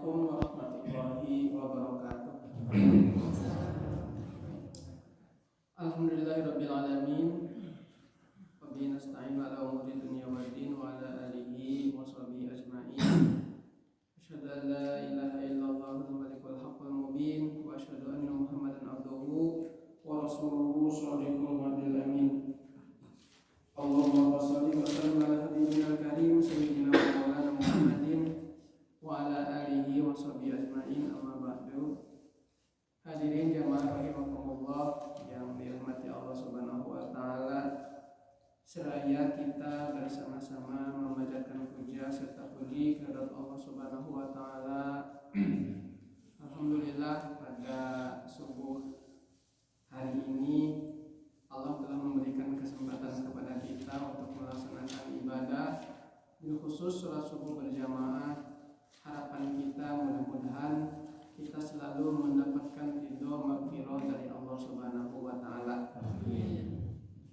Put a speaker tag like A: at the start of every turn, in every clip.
A: Assalamualaikum warahmatullahi wabarakatuh. Alhamdulillahirabbil alamin. Wa bihi nasta'inu ala umuri dunya waddin wa ala alihi wa sahbihi ajma'in. Asyhadu an la ilaha illallahul malikul haqqul mubin wa asyhadu anna Muhammadan abduhu wa rasuluhu shadiqul wa'dil amin. Allahumma shalli wa sallim ala nabiyyina karim sayyidina wa maulana Muhammadin wa ala alihi wa sahbihi ajma'in, amma ba'du. Hadirin jamaah rahimakumullah yang dirahmati Allah Subhanahu wa taala, seraya kita bersama-sama memanjatkan puja serta puji kehadirat Allah Subhanahu wa taala. Alhamdulillah, pada subuh hari ini Allah telah memberikan kesempatan kepada kita untuk melaksanakan ibadah, bil khusus salat subuh berjamaah. Harapan kita mudah-mudahan kita selalu mendapatkan ridho maghfirah dari Allah Subhanahu wa taala.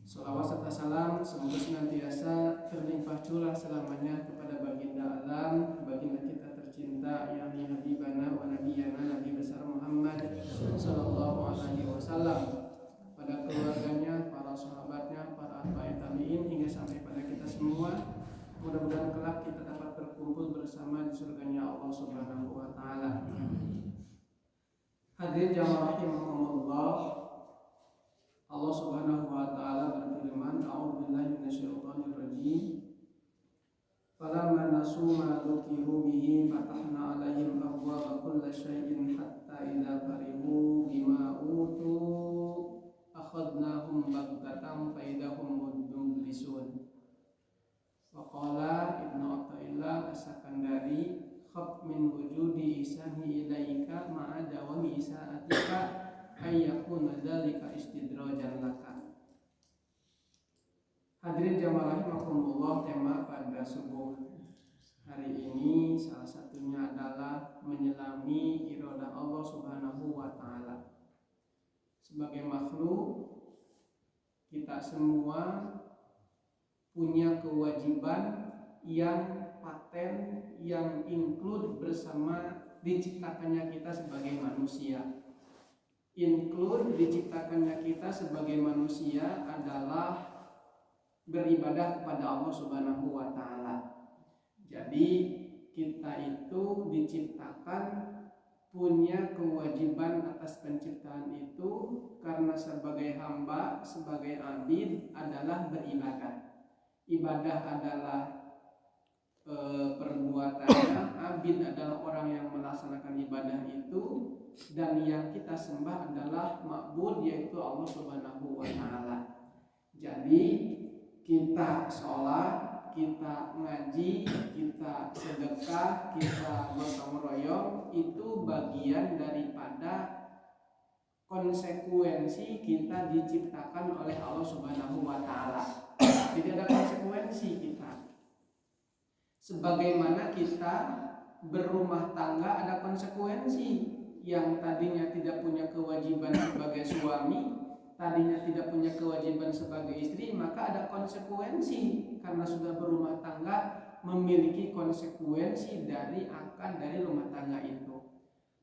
A: Shalawat serta salam semoga senantiasa terlimpah curah selamanya kepada baginda alam, baginda kita tercinta yakni habibana wa nabiyana Nabi besar Muhammad sallallahu alaihi wasallam, pada keluarganya, para sahabatnya, para atba'i tabi'in hingga sampai pada kita semua. Mudah-mudahan kelak kita dapat berkumpul bersama di surganya Allah Subhanahu wa taala. Hadirin jamaah rahimakumullah, Allah Subhanahu wa taala berfirman, a'udzubillahi minasyaitonir rajim. Falamma nasu ma dzukiru bihi fatahna 'alaihim abwaaba kulli syai'in hatta idza farihu bima utu akhadnahum baghtatan fa idahum mublisun. Wa qala Ibnu Athaillah As-Sakandari, khaf min wujudi isani ilaika ma'a dawami isaatika ayyakuna dzalika istidrajan laka. Hadirin jamaah rahimakumullah, tema pada subuh hari ini salah satunya adalah menyelami iradah Allah Subhanahu wa taala. Sebagai makhluk, kita semua punya kewajiban yang paten, yang include bersama diciptakannya kita sebagai manusia. Include diciptakannya kita sebagai manusia adalah beribadah kepada Allah Subhanahu wa taala. Jadi kita itu diciptakan punya kewajiban atas penciptaan itu karena sebagai hamba, sebagai abid adalah beribadah. Ibadah adalah perbuatannya, abid adalah orang yang melaksanakan ibadah itu, dan yang kita sembah adalah ma'bud, yaitu Allah Subhanahu wa taala. Jadi kita sholat, kita ngaji, kita sedekah, kita gotong royong, itu bagian daripada konsekuensi kita diciptakan oleh Allah Subhanahu wa taala. Jadi ada konsekuensi kita. Sebagaimana kita berumah tangga ada konsekuensi. Yang tadinya tidak punya kewajiban sebagai suami, tadinya tidak punya kewajiban sebagai istri, maka ada konsekuensi karena sudah berumah tangga, memiliki konsekuensi dari akad dari rumah tangga itu.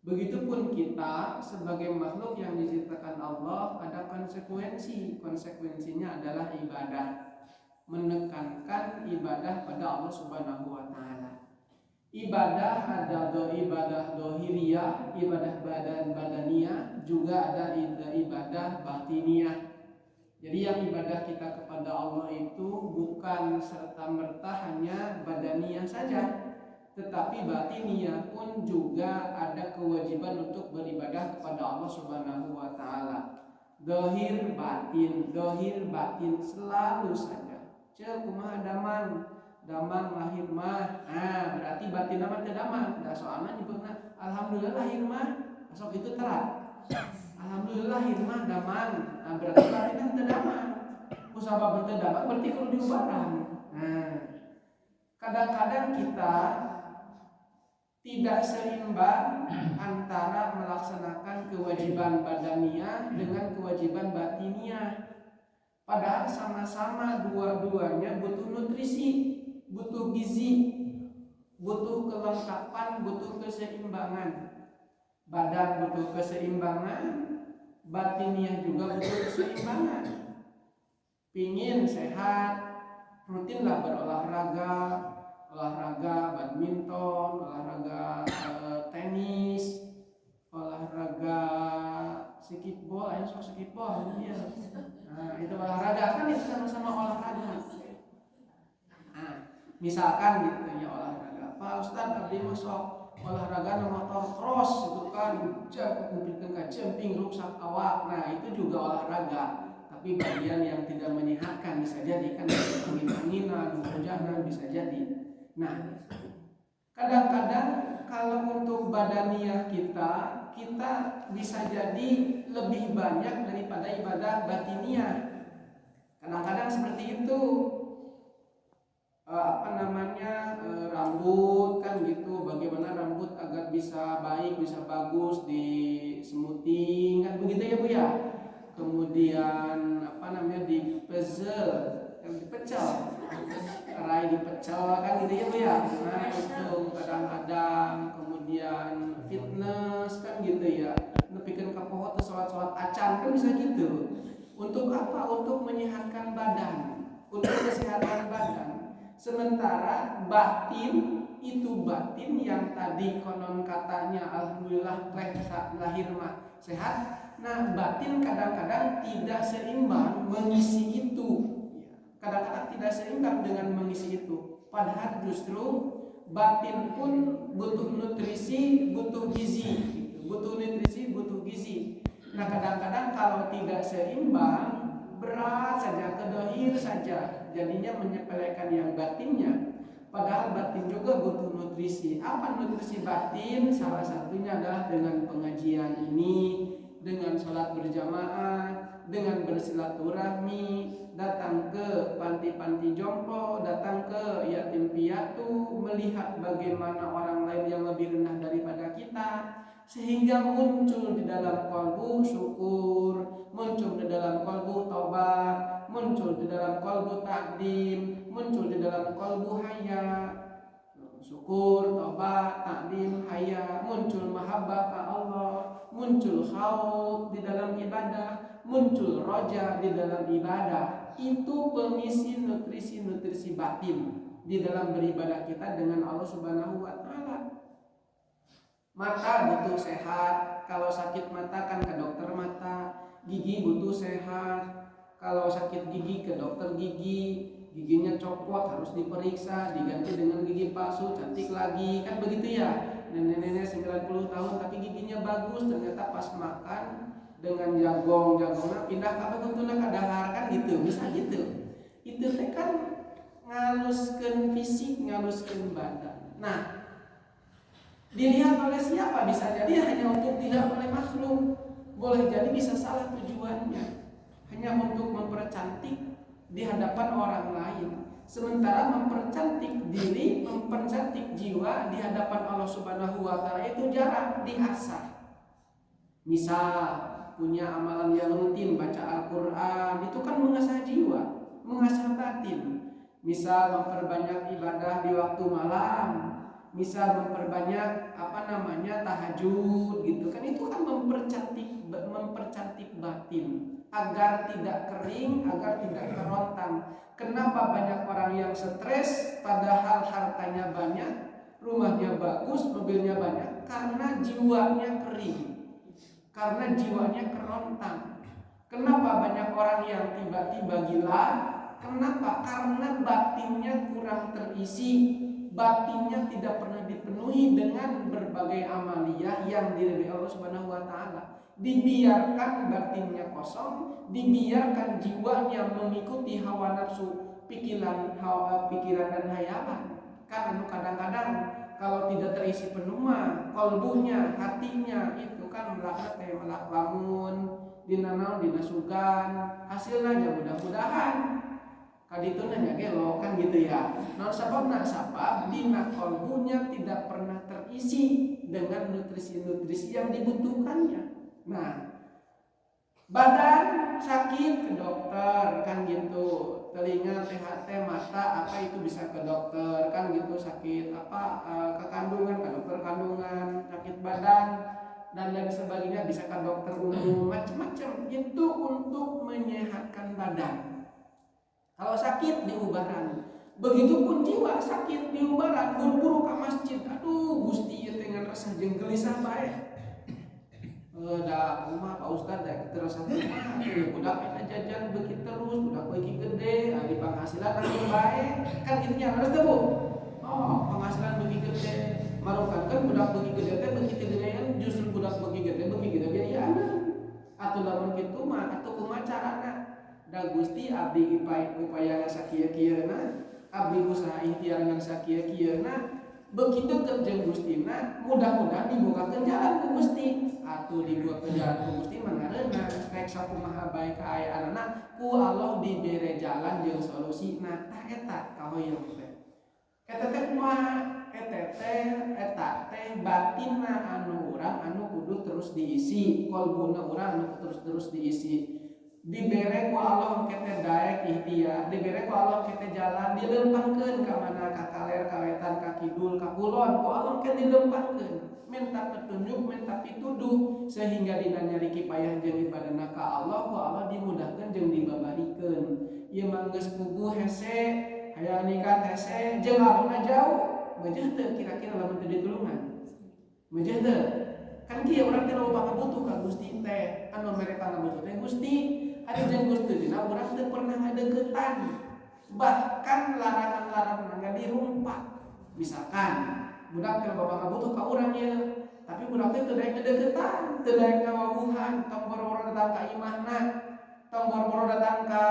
A: Begitupun kita sebagai makhluk yang diciptakan Allah ada konsekuensi. Konsekuensinya adalah ibadah, menekankan ibadah pada Allah Subhanahu wa taala. Ibadah ada ibadah dohiriyah, ibadah badaniyah, juga ada ibadah batiniyah. Jadi yang ibadah kita kepada Allah itu bukan serta-merta hanya badaniyah saja, tetapi batiniyah pun juga ada kewajiban untuk beribadah kepada Allah Subhanahu wa taala. Dohir batin selalu saja. Cek kumaha damang lahir mah, berarti batin mah teu damang. Da soalna nyebutna alhamdulillah lahir mah, asok itu terat. Alhamdulillah lahir mah damang. Berarti batin teu damang. Kusabab teu damang berarti kudu diubaran. Kadang-kadang kita tidak seimbang antara melaksanakan kewajiban badaniyah dengan kewajiban batiniyah. Padahal sama-sama dua-duanya butuh nutrisi, butuh gizi. butuh kelengkapan, butuh keseimbangan. Badan butuh keseimbangan, batiniah juga butuh keseimbangan. Pingin sehat, rutinlah berolahraga, olahraga badminton, olahraga tenis, olahraga skitball, ayo sok skitball, iya. Nah, itu olahraga kan, itu sama-sama olahraga. Nah, misalkan gitu ya olahraga, Pak Ustadz abdi masuk olahraga motor cross itu kan, jumping rusak awak. Nah, itu juga olahraga, tapi bagian yang tidak menyehatkan, bisa jadi kan angin-anginan, hujanan bisa jadi. Nah, kadang-kadang kalau untuk badaniah kita bisa jadi lebih banyak daripada ibadah batiniah. Kadang-kadang seperti itu. Rambut kan gitu, bagaimana rambut agar bisa baik, bisa bagus, di smoothing kan begitu ya Bu ya. Kemudian di puzzle, dipecel, rai dipecel kan gitu ya Bu ya. Nah itu kadang-kadang. Kemudian fitness kan gitu ya, bikin kapoho tuh sholat acan kan bisa gitu. Untuk apa? Untuk menyehatkan badan, untuk kesehatan badan. Sementara batin yang tadi konon katanya alhamdulillah lahir mah sehat. Nah, batin kadang-kadang tidak seimbang mengisi itu. Kadang-kadang tidak seimbang dengan mengisi itu. Padahal justru batin pun butuh nutrisi, butuh gizi. Butuh nutrisi, butuh gizi. Nah, kadang-kadang kalau tidak seimbang, berat saja, kedohir saja, jadinya menyepelekan yang batinnya. Padahal batin juga butuh nutrisi. Apa nutrisi batin? Salah satunya adalah dengan pengajian ini, dengan sholat berjamaah, dengan bersilaturahmi, datang ke panti-panti jompo, datang ke yatim piatu, melihat bagaimana orang lain yang lebih rendah daripada kita, sehingga muncul di dalam kalbu syukur, muncul di dalam kalbu taubat, muncul di dalam kalbu takdim, muncul di dalam kalbu haya. Syukur, taubat, takdim, haya, muncul mahabbah ke Allah, muncul khauf di dalam ibadah, muncul roja di dalam ibadah. Itu pengisi nutrisi batin di dalam beribadah kita dengan Allah Subhanahu wa Ta'ala. Mata butuh sehat, kalau sakit mata kan ke dokter mata. Gigi butuh sehat, kalau sakit gigi ke dokter gigi. Giginya copot harus diperiksa, diganti dengan gigi palsu, cantik lagi, kan begitu ya. Nenek-nenek 90 tahun tapi giginya bagus, ternyata pas makan dengan jagongnya pindah ke betulna ka dahar kan gitu, bisa gitu. Itu kan ngaluskeun fisik, ngaluskeun badan. Nah, dilihat oleh siapa? Bisa jadi hanya untuk dilihat oleh makhluk, boleh jadi bisa salah tujuannya, hanya untuk mempercantik di hadapan orang lain. Sementara mempercantik diri, mempercantik jiwa di hadapan Allah Subhanahu wa Ta'ala itu jarang diasah. Misal punya amalan yang rutin, baca Al-Quran, itu kan mengasah jiwa, mengasah batin. Misal memperbanyak ibadah di waktu malam, misal memperbanyak tahajud gitu kan, itu kan mempercantik batin agar tidak kering, agar tidak kerontang. Kenapa banyak orang yang stres padahal hartanya banyak, rumahnya bagus, mobilnya banyak? Karena jiwanya kering, karena jiwanya kerontang. Kenapa banyak orang yang tiba-tiba gila? Kenapa? Karena batinnya kurang terisi, batinnya tidak pernah dipenuhi dengan berbagai amaliyah yang diridhai Allah Subhanahu wa Ta'ala. Dibiarkan batinnya kosong, dibiarkan jiwanya mengikuti hawa nafsu, pikiran dan hayalan. Kan kadang-kadang kalau tidak terisi penuh mah kolbunya, hatinya itu kan melaknat kayak melak lamun, dinanaon dina sugan, hasilnya mudah-mudahan kaditu nanya gelo kan gitu ya. Non sabab dina kolbunya tidak pernah terisi dengan nutrisi-nutrisi yang dibutuhkannya. Nah, Badan sakit ke dokter kan gitu, telinga, THT, mata apa itu bisa ke dokter kan gitu, sakit apa kekandungan ke dokter kandungan, sakit badan dan lain sebagainya bisa ke dokter umum, macam-macam itu untuk menyehatkan badan. Kalau sakit diubaran, begitupun jiwa sakit diubaran, buru-buru ke masjid, aduh gusti dengan rasa jeung gelisah bae. Da rumah Pak Ustad da terasa rumah budak eta jajan beuki terus, budak beuki gede, di penghasilan anu bae. Kan kitu nya harus teh Bu. Oh, penghasilan beuki gede, marukankeun budak beuki gede teh beuki teu gedean, justru budak beuki gede biayana. Atuh lamun kitu mah atuh kumaha carana? Da Gusti abdi upaya sakieu-kieuna, abdi usaha ikhtiar ngan sakieu-kieuna, begitu kerja Gustina, mudah-mudahan dibukakan jalan ke Gusti. Atau dibuat ke jalan ke Gusti mangareuna rek sakumaha bae kaayaan ku Allah dibere jalan jeung solusi. Nah, tah eta kahoyong teh. Eta teh kumaha? Eta teh batinna anu urang anu kudu terus diisi, qalbuna urang anu terus diisi. Dibere ku Allah kete daek ikhtiar, dibere ku Allah kete jalan, dilempangkeun ka mana, ka kaler, ka wetan, ka kidul, ka kulon, ku Allah kete dilempangkeun, minta petunjuk, minta pituduh, sehingga dina nyari kipayah jeung ibadahna ka Allah, ku Allah dimudahkeun jeung dibabarikeun. Ieu mah geus puguh hese, hayang nikah hese, jeung abona jauh, beujeuh teu kira-kira lamun teu ditulungan? Beujeuh teu? Kan kieu urang teh loba ngabutuh ka Gusti teh, anu mere pangabutuh teh Gusti. Ada jeung Gusti dina urang teu pernah ngadeukeutan. Bahkan larangan-larangan dirumpak. Misalkan budak teh bapak ngabutuh ka urang ye, tapi budak teh teu daek ngadeukeutan, teu daek ngawawuhan, tong boro-boro datang ka imahna, tong boro-boro datang ka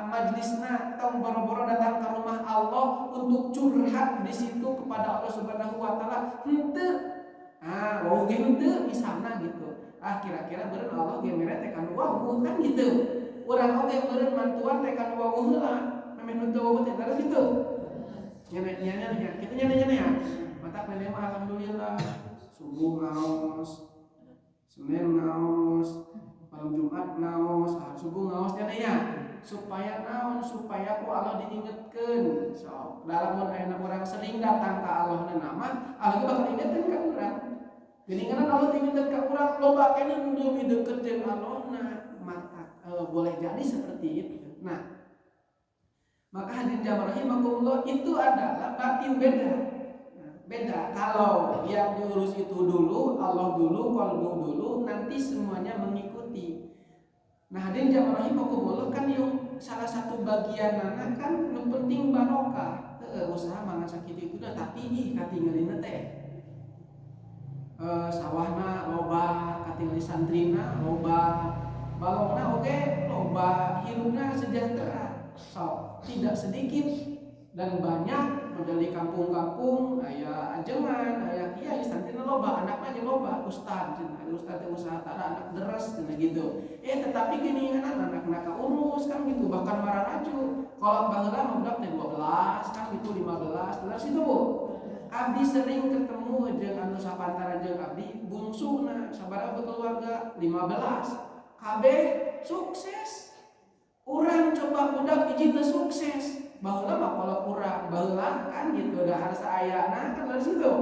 A: majlisna, tong boro-boro datang ka rumah Allah untuk curhat di situ kepada Allah Subhanahu wa taala. Henteu. Wau ge henteu misalna gitu. Kira-kira beureun Allah ge mere teh kan wawuh kan gitu. Urang oge beureun mantuan teh kan wawuh heula, memeh nu teu wawuh teh terus kitu. Nyana kitu nyana ya. Mata pene mah alhamdulillah. Subuh ngaos, Senin ngaos, malam Jumat ngaos, subuh ngaos nyana ya. Supaya naon? Supaya ku Allah diingetkeun. So, lamun ayeuna urang sering datang ka Allah na nama, Allah bakal ingetkeun ka urang. Geningan Allah diingetkeun ka urang, loba keneh nu leuwih deukeut jeung Allahna. Boleh jadi seperti itu. Nah, maka hadirin jamaah rahimakumullah, itu adalah batin beda. Beda kalau yang diurus itu dulu, Allah dulu, qalbu dulu, nanti semuanya mengikuti. Nah, hadirin jamaah rahimakumullah, kan yung salah satu bagian nana kan nu penting barokah. Usaha mangan sakit itu dah, tapi katinggalina teh sawahna loba, katinggali santrina loba, balongna oge loba, hirupna sejahtera. So, tidak sedikit dan banyak model di kampung-kampung aya ajengan, aya kiai santrina loba, anakna ge loba, ustad cenah, ustad teh usaha tara anak deres cenah gitu. Tetapi gini anak-anak kaurus kan gitu, bahkan mararaju. Kalau baheula mah budak teh 12 kan gitu, 15 terus itu Bu. Abdi sering ketemu jeung anu sapantara jeung abdi bungsuna, sabaraha keluarga 15. Kabeh sukses. Urang coba budak hiji teu sukses. Baheula mah kalau kurang baheula kan gitu, dahar saayana kan dari situ.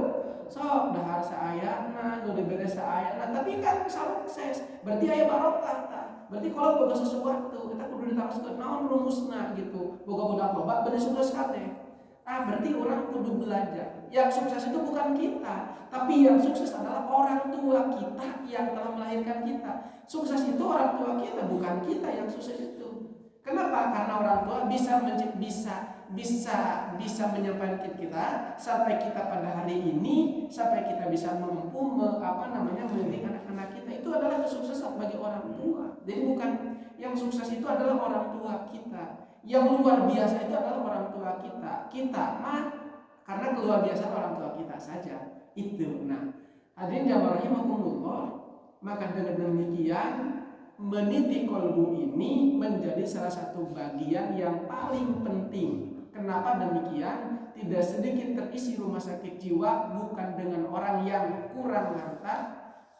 A: Sok dahar saayana, nu dibere saayana, tapi kan sukses. Berarti aya barokah tah. Berarti kalau boga sesuatu kita kudu ditaroskeun naon rumusna gitu. Boga budak loba bener sukses kabeh. Berarti orang kudu belajar. Yang sukses itu bukan kita, tapi yang sukses adalah orang tua kita yang telah melahirkan kita. Sukses itu orang tua kita, bukan kita yang sukses itu. Kenapa? Karena orang tua bisa menyampaikan kita sampai kita pada hari ini, sampai kita bisa mampu mendidik anak-anak kita. Itu adalah kesuksesan bagi orang tua. Jadi bukan yang sukses itu adalah orang tua kita. Yang luar biasa itu adalah orang tua kita. Kita mah karena luar biasa orang tua kita saja. Itu. Nah, hadirin jamaah rahimakumullah, maka dengan demikian mendidik qalbu ini menjadi salah satu bagian yang paling penting. Kenapa demikian? Tidak sedikit terisi rumah sakit jiwa bukan dengan orang yang kurang harta,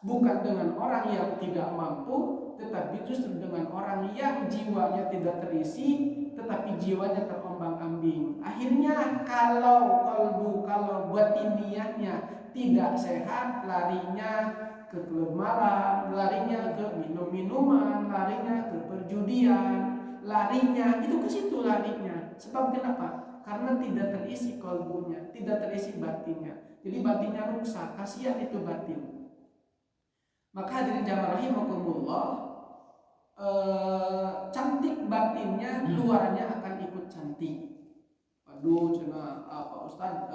A: bukan dengan orang yang tidak mampu, tetapi justru dengan orang yang jiwanya tidak terisi, tetapi jiwanya terombang-ambing. Akhirnya kalau batiniahnya tidak sehat, larinya ke klub malam, larinya ke minum-minuman, larinya ke perjudian, larinya itu ke situ larinya. Sebab kenapa? Karena tidak terisi kalbunya, tidak terisi batinnya. Jadi batinnya rusak, kasihan itu batin. Maka hadirin jamaah rahimakumullah, cantik batinnya, luarnya akan ikut cantik. Aduh, cina apa Ustaz,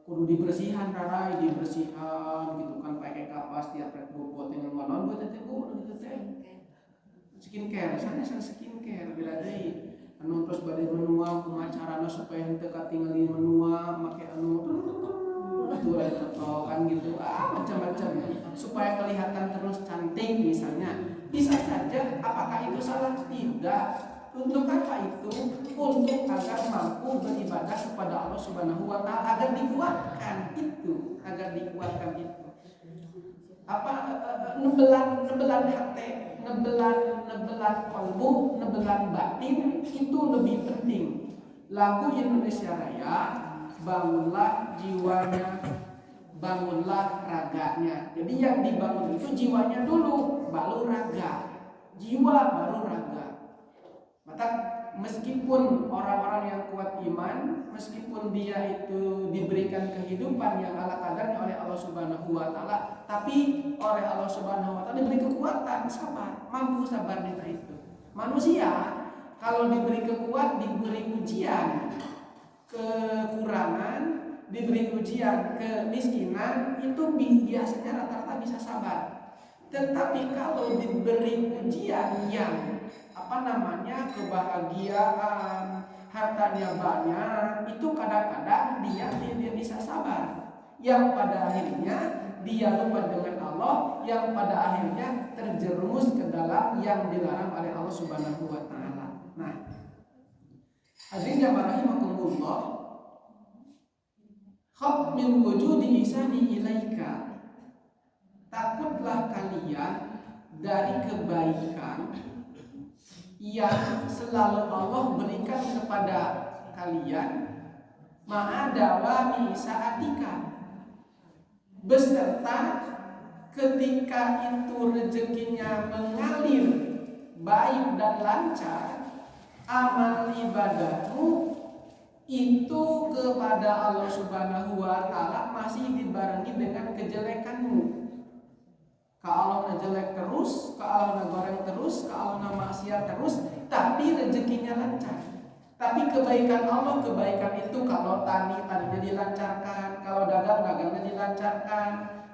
A: kudu dibersihan rarai, dibersihan gitu kan, pakai kapas tiap rek bobot dengan ngonon buat teh gitu teh. Skincare, sana skincare beda deui. Anu terus bade menua kumaha carana supaya henteu katingali menua make anu itu kan gitu, macam-macam supaya kelihatan terus cantik misalnya. Bisa saja, apakah itu salah? Tidak. Untuk apa itu? Untuk agar mampu beribadah kepada Allah Subhanahu wa Ta'ala, agar dikuatkan itu, apa nebelan hati, nebelan kalbu, nebelan batin itu lebih penting. Lagu Indonesia Raya, bangunlah jiwanya, bangunlah raganya. Jadi yang dibangun itu jiwanya dulu, baru raga. Jiwa baru raga. Maka meskipun orang-orang yang kuat iman, meskipun dia itu diberikan kehidupan yang ala kadarnya oleh Allah Subhanahu wa Ta'ala, tapi oleh Allah Subhanahu wa Ta'ala diberi kekuatan, sabar, mampu sabar kita itu. Manusia kalau diberi kekuatan, diberi ujian kekurangan, diberi ujian kemiskinan, itu biasanya rata-rata bisa sabar. Tetapi kalau diberi ujian yang kebahagiaan, hartanya banyak, itu kadang-kadang dia tidak bisa sabar. Yang pada akhirnya dia lupa dengan Allah, yang pada akhirnya terjerumus ke dalam yang dilarang oleh Allah Subhanahu wa Ta'ala. Nah, hadirin jamaah rahimakumullah, khaf min wujudi ihsani ilaika, takutlah kalian dari kebaikan yang selalu Allah berikan kepada kalian, ma'adawami sa'atika, beserta ketika itu rezekinya mengalir baik dan lancar, amal ibadahmu itu kepada Allah Subhanahu wa Ta'ala masih dibarengi dengan kejelekanmu. Kalau Allah jelek terus, kalau Allah goreng terus, kalau Allah maksiat terus, tapi rezekinya lancar. Tapi kebaikan Allah, kebaikan itu kalau taninya dilancarkan, kalau dagangnya dilancarkan,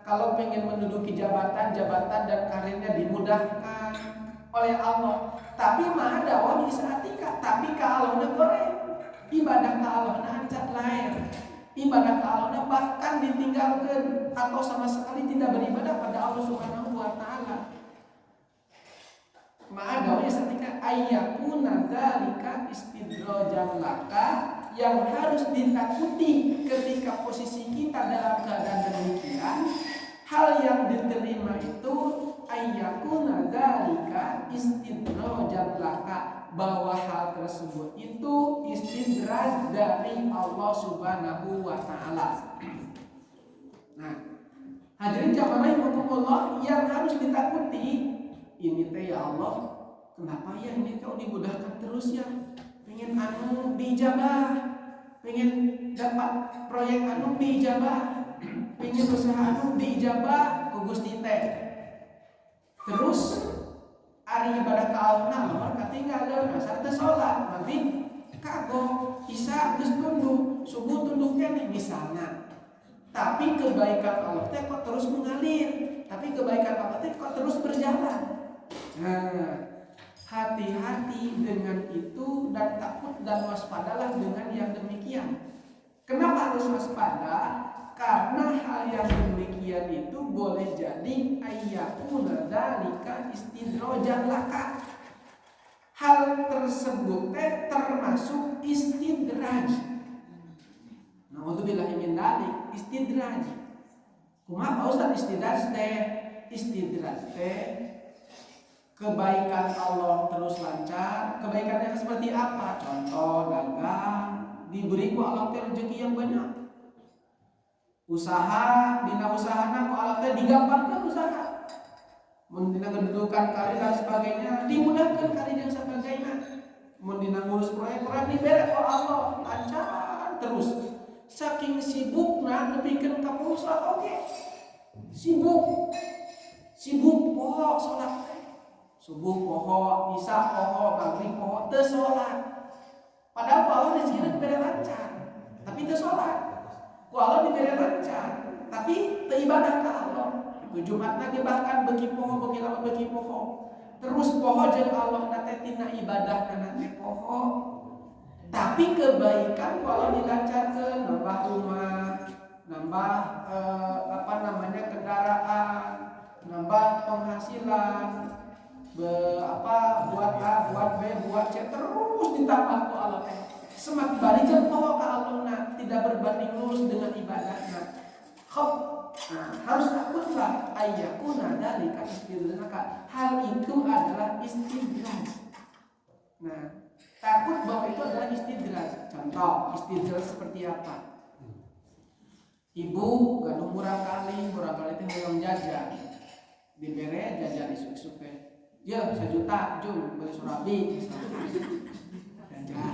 A: kalau pengen menduduki jabatan dan karirnya dimudahkan oleh Allah. Tapi ma'adawa bisaatika, tapi kalau Allah goreng, ibadah ke Allah ancat lain. Ibadah ke Allah bahkan ditinggalkan atau sama sekali tidak beribadah pada Allah Subhanahu wa Ta'ala. Ma'adawnya setika ayyakuna dzalika istidrajan laka, yang harus ditakuti ketika posisi kita dalam keadaan demikian. Hal yang diterima itu ayyakuna dzalika istidrajan laka, bahwa hal tersebut itu istidraj dari Allah Subhanahu wa Ta'ala. Nah, hadirin jamaah rahimakumullah, yang harus ditakuti ini teh, ya Allah, kenapa ya ini kau dimudahkan terus ya? Pengen anu diijabah, pengen dapat proyek anu diijabah, pengen usaha anu diijabah ku Gusti teh. Terus ari ibadah ka Allah nomor katinggal sarta salat maghrib kagok isya geus tunduk subuh tunduk keneh misalnya. Tapi kebaikan Allah teh kok terus mengalir, tapi kebaikan Allah teh kok terus berjalan. Nah, hati-hati dengan itu dan takut dan waspadalah dengan yang demikian. Kenapa harus waspada? Karena hal yang demikian itu boleh jadi ayyakuna dzalika istidrajan laka. Hal tersebut termasuk istidraj. Nauzubillahi min dzalik, istidraj. Kumaha Ustaz istidraj teh? Istidraj teh kebaikan Allah terus lancar. Kebaikannya seperti apa? Contoh dagang, diberi ku Allah teh rezeki yang banyak. Usaha, dina usahana ku Allah teh digampangkeun usaha. Mun dina kedudukan karir dan sebagainya dimudahkan karir yang sebagainya. Mun dina ngurus proyek-proyek dibere ku Allah lancar terus. Saking sibukna nepikeun ka salat oge. Sibuk poho salat teh. Subuh poho, isya poho, maghrib poho, teu salat. Padahal ku Allah rezeki dibere lancar, tapi teu salat. Ku Allah dibere lancar, tapi teu ibadah ka Allah. Jumat lagi bahkan beki poho, beki lama beki poho. Terus poho jeung Allah nate tina ibadah nate poho. Tapi kebaikan kalau dilancarkan, nambah rumah, nambah kendaraan, nambah penghasilan, buat B, buat C, terus ditambah ku Allah teh. Semakin barijeun poho ka Allah tidak berbanding lurus dengan ibadahna. Harus takutlah ayyakuna dzalika istidraka. Hal itu adalah istidraj. Nah, takut bahwa itu adalah istidraj. Contoh, istidraj seperti apa? Ibu gaduh murah kali teh hoyong jajan. Dibere jajan isuk-isuk teh. Ya, 1 juta, jum beli surabi. Jajan.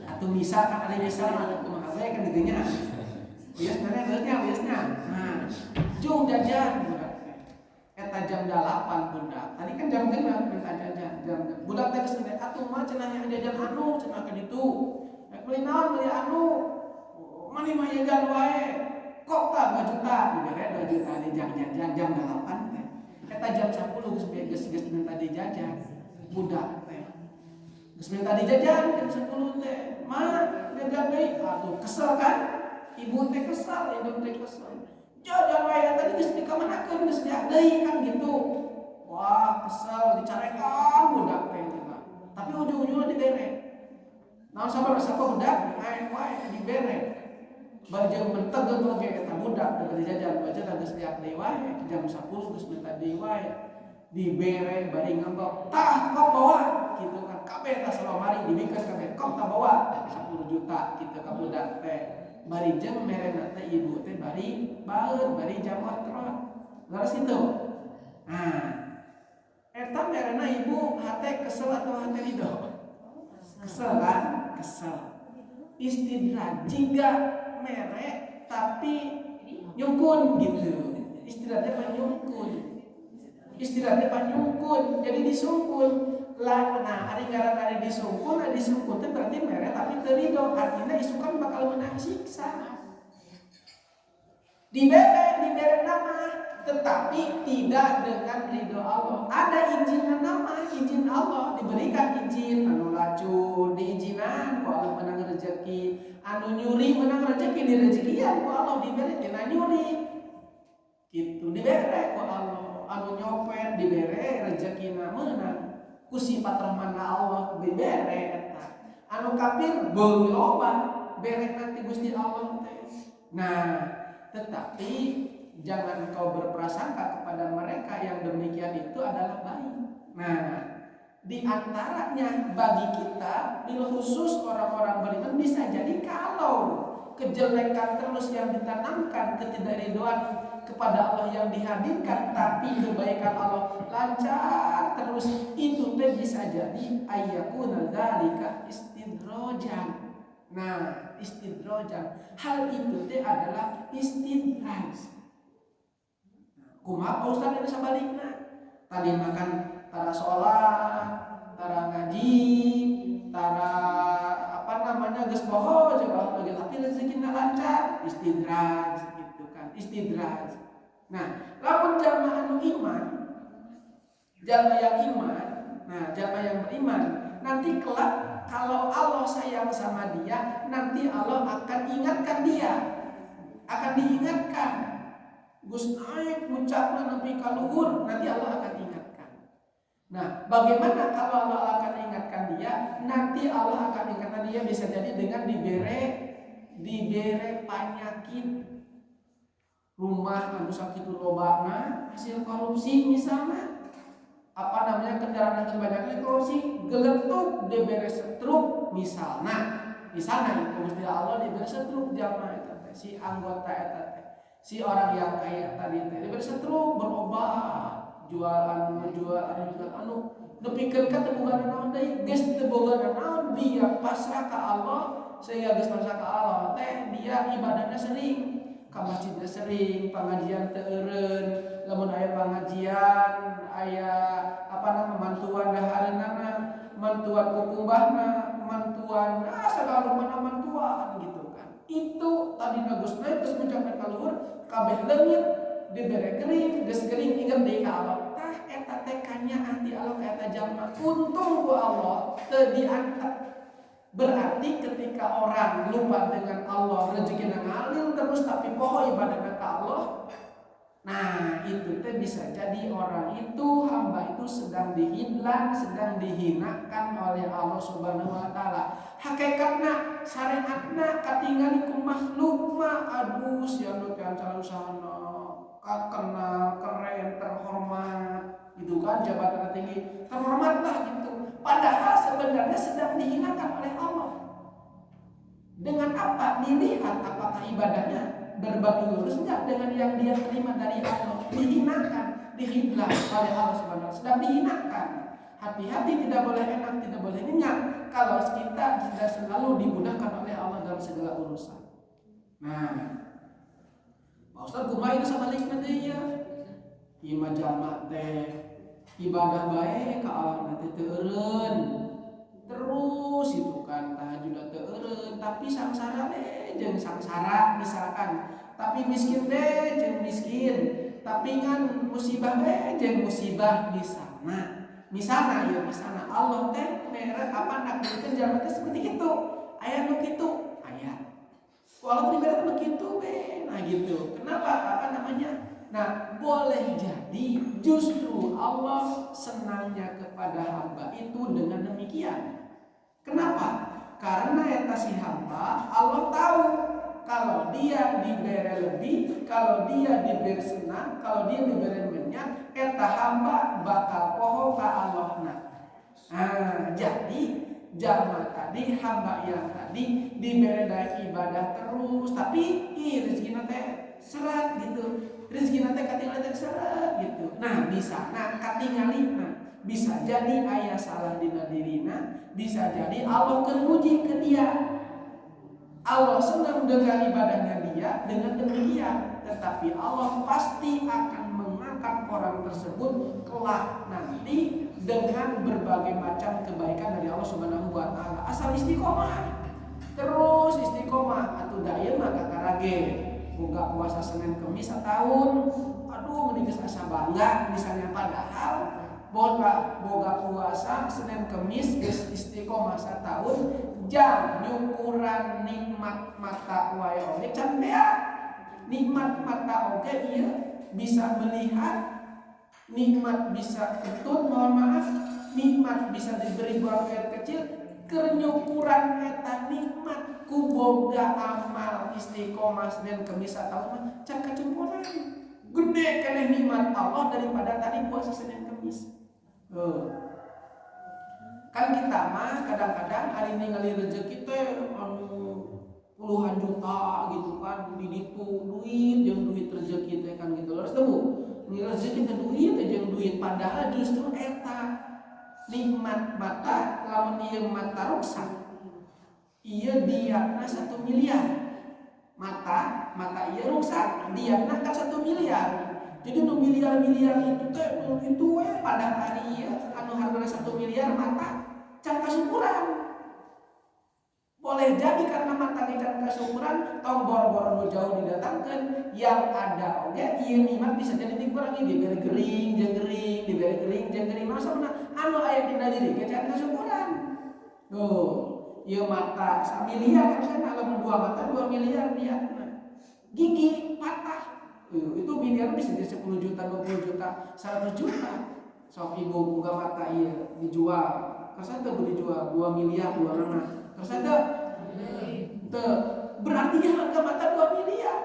A: Atuh misa kan ada misa mah kumaha bae kan dieu nya. Biasanya. Nah, jum jajan budak teh. Eta jam 8 budak. Tadi kan jam 6 minta jajan. Budak teh geus ngene atuh mah cenah nya jajan anu cenah ka ditu. Beli naon beli anu. Mani mah jajan wae. Kok tak 2 juta dibere 2 juta di jam 8 teh. Eta jam 10 geus minta dijajan. Budak teh. Geus minta dijajan jam 10 teh. Mah jajan deui atuh kesel kan? Ibu teh kesal, ibu teh kesal. Jajan wae tadi geus dikamanakeun geus diak deui kan gitu. Wah, kesal dicarekan budak teh cenah. Tapi ujung-ujungna dibere. Naon sabar budak ae wae dibere. Bajang mentegeun oge eta budak diberi jajan, baca geus diak deui wae, jam 10 geus minta deui wae. Dibere bari ngambek, "Tah, kok bawa?" Gitu kan. Kabeh tah salomari dibikeun kabeh, "Kok tak bawa?" 10 juta kitu ka budak teh. Bari jeung merena teh ibu teh bari baeud, bari jam otrot. Laras itu. Nah, eta merena ibu hate kesel atau hate ridho? Kesel kan? Kesel. Istidraj jika merek tapi nyungkun gitu. Istilahnya panyungkun. Jadi disungkun. Lah, nah ari ngaran disungkun teh berarti merek tapi teu ridho. Artinya isukan bakal menang siksa. Dibere nama tetapi tidak dengan ridho Allah. Ada izin nama, izin Allah, diberikan izin anu lacur, diizinan ku Allah menang rezeki, anu nyuri menang rezeki di rezekian ku Allah dibere tina nyuri. Gitu dibere ku Allah, anu nyopet dibere rezekina menang. Ku sifat rahmanna Allah dibere eta. Anu kafir beuli loba, bere nanti Gusti Allah teh. Nah, tetapi jangan kau berprasangka kepada mereka yang demikian itu adalah baik. Nah, di antaranya bagi kita, bil khusus orang-orang beriman bisa jadi kalau kejelekan terus yang ditanamkan, ketidakridhoan kepada Allah yang dihadirkan, tapi kebaikan Allah lancar terus, itu teh bisa jadi ayyakuna dzalika istidrojan. Nah, istidrojan, hal itu teh adalah istidraj. Kumaha Ustaz ini sabalikna? Tadi makan tara sholat, tara ngaji, tara geus poho juga tapi rezekina lancar, istidraj gitu kan, istidraj. Nah, lamun jalma anu iman, jalma yang beriman, nanti kelak kalau Allah sayang sama dia, nanti Allah akan ingatkan dia, akan diingatkan. Gus naik puncakna nepi ka luhur, nanti Allah akan ingatkan. Nah, bagaimana kalau Allah akan ingatkan dia? Nanti Allah akan ingatkan dia bisa jadi dengan dibere penyakit, rumah anu sakitu lobana hasil korupsi misalnya, kendaraan kebanyakan kalau si geletuk diberi setruk misalnya itu mesti Allah diberi setruk jamaah eta si anggota eta si orang yang kaya tadi teh diberi setruk berobat jualan nepikeun ka teu boga naon deui geus teu boga naon dia pasrah ka Allah sehingga geus pasrah ka Allah teh dia ibadahnya sering ka masjidnya sering pengajian teu eureun lamun aya pengajian aya mantuan dahareunana mantuan kukumbahna mantuan segala mana mantuan gitu kan itu tadi bagus naik terus mencapai kaluhur kabeh leungit dibere gering geus gering inget deui ka Allah tah eta teh kanya anti Allah eta jalma untung ku Allah teu diangkat berarti ketika orang lupa dengan Allah rezekina ngalir terus tapi poho ibadahna ka Allah. Nah itu teh bisa jadi orang itu hamba itu sedang dihidlang, sedang dihinakan oleh Allah Subhanahu Wa Taala. Hakikatna syariatna katinggali ku makhluk mah aduh sia nu teh acara usahana kenal keren terhormat gitu kan jabatan tinggi terhormat lah gitu. Padahal sebenarnya sedang dihinakan oleh Allah. Dengan apa? Dilihat apakah ibadahnya berbagi lurus enggak dengan yang dia terima dari Allah. Dihinakan, dihidlah oleh Allah Subhanahu sedang dihinakan. Hati-hati tidak boleh enak, tidak boleh nyenyak kalau kita tidak selalu dimudahkan oleh Allah dalam segala urusan. Nah, Pak Ustaz kumaha itu sama likna deui ya. Ieu mah jalma teh ibadah bae ka Allah nanti teu eureun. Terus itu kan tahajud teu eureun tapi sangsara we jeung sangsara misalkan tapi miskin deh jeung miskin tapi kan musibah we jeung musibah di sana misalna Allah teh mere nak bikin jalma teh seperti itu aya nu kitu aya walaupun ibarat begitu we nah gitu kenapa nah boleh jadi justru Allah senangnya kepada hamba itu dengan demikian. Kenapa? Karena eta si hamba Allah tahu kalau dia diberi lebih, kalau dia diberi senang, kalau dia diberi menyak, eta hamba bakal poho ka Allahna. Nah, jadi jalma tadi hamba yang tadi diberi daya ibadah terus, tapi rezekina teh serat gitu. Rezekina teh katingali teh serat gitu. Nah, bisa katingali bisa jadi aya salah dina dirina, bisa jadi Allah kemuji ke dia. Allah senang dengan ibadahnya dia dengan demikian, tetapi Allah pasti akan mengangkat orang tersebut kelak nanti dengan berbagai macam kebaikan dari Allah Subhanahu wa taala. Asal istiqomah. Terus istiqomah atuh daya mah kakarage. Boga puasa Senin Kemis setahun. Aduh geus asa bangga misalnya padahal boga puasa Senin Kemis geus istiqomah setahun jam nyukuran nikmat mata wae oge can bea nikmat mata oge ieu bisa melihat nikmat bisa ketut mohon maaf nikmat bisa diberi buang air kecil keur nyukuran eta nikmat ku boga amal istiqomah Senin Kemis setahun can kacumpuran gede keneh nikmat Allah daripada tadi puasa Senin Kemis. Kan kita mah kadang-kadang hari ini ngali rezeki teh puluhan juta gitu kan di ditu duit jeung duit rezeki teh kan gitu terus temu ini rezeki teh duit jeung duit padahal justru eta nikmat mata lamun ieu mata rusak ieu diana 1 miliar mata ieu rusak diana kan 1 miliar. Jadi nu miliar-miliar itu teh itu pada hari ya anu hargana 1 miliar mata can kasukuran. Boleh jadi karena mata can kasukuran tong bor-bor nu jauh didatangkeun yang ada oge ieu nikmat bisa jadi dikurangi diberi gering jeung gering maksudna anu aya dina diri ge can kasukuran. Ieu mata 1 miliar kan lamun 2 mata 2 miliar diatna. Gigi patah itu miliar bisa jadi 10 juta, 20 juta, 100 juta. Sok ibu buka mata iya dijual. Kasada dijual 2 miliar 2 rana. Kasada? Berarti harga mata 2 miliar.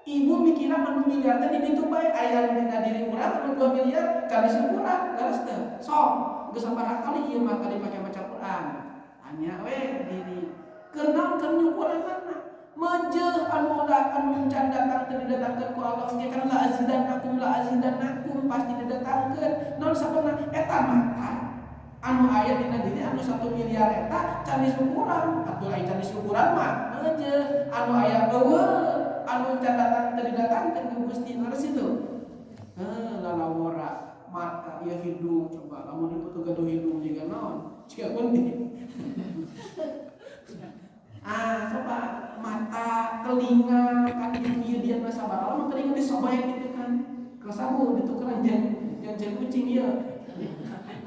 A: Ibu mikiran anu miliar teh di ditu bae aya dina diri urang anu 2 miliar kali syukuran leres teu sok geus sabaraha kali ieu mah kali maca Quran tanya we diri keur naon keur nyukuran mana mejeuh anu can datang teu didatangkeun ku Allah ge kan la azidannakum pasti didatangkeun naon sabeuna eta mah anu aya dina diri anu 1 miliar eta can syukuran atuh aya can syukuran mah mejeuh anu aya eueuh anu can datang teu didatangkeun ku Gusti leres itu lalawora mata ieu hidung coba lamun itu teu gaduh hidung jiga naon jiga kunti coba mata telinga kan ieu dia mah sabaraha lamun telinga disobek gitu kan kesabu ditukeran jeung kucing ieu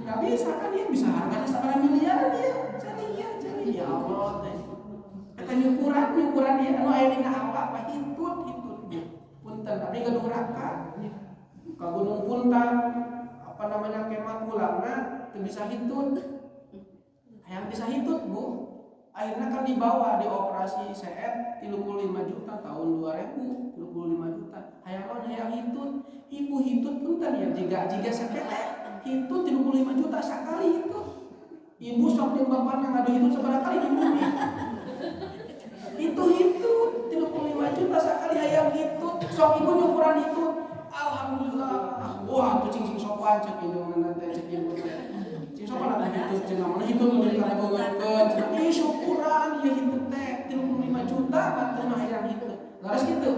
A: nggak bisa kan dia bisa harganya sabaraha miliar dia cari ya Allah teh eta nyukuran dia anu aya dina awak mah hitut punten tapi gedung raka ka Gunung Puntang apa namanya kemah pulangna teu bisa hitut hayang bisa hitut Bu akhirnya kan dibawa dioperasi CF 35 juta tahun 2000 35 juta hayang hitut ibu hitut punten ya jiga sepele hitut 35 juta sekali itu ibu sok jeung bapana ngadu hitut sabaraha kali di bumi itu 35 juta sekali hayang hitut sok ibu nyukuran hitut alhamdulillah wah tuh cing sopan cek indung nanti cek ibu cing sopan ada hitut cing namanya hitut nu dikaragogeun cenah syukuran ieu hitut teh 35 juta bantu mah hayang hitut laras kitu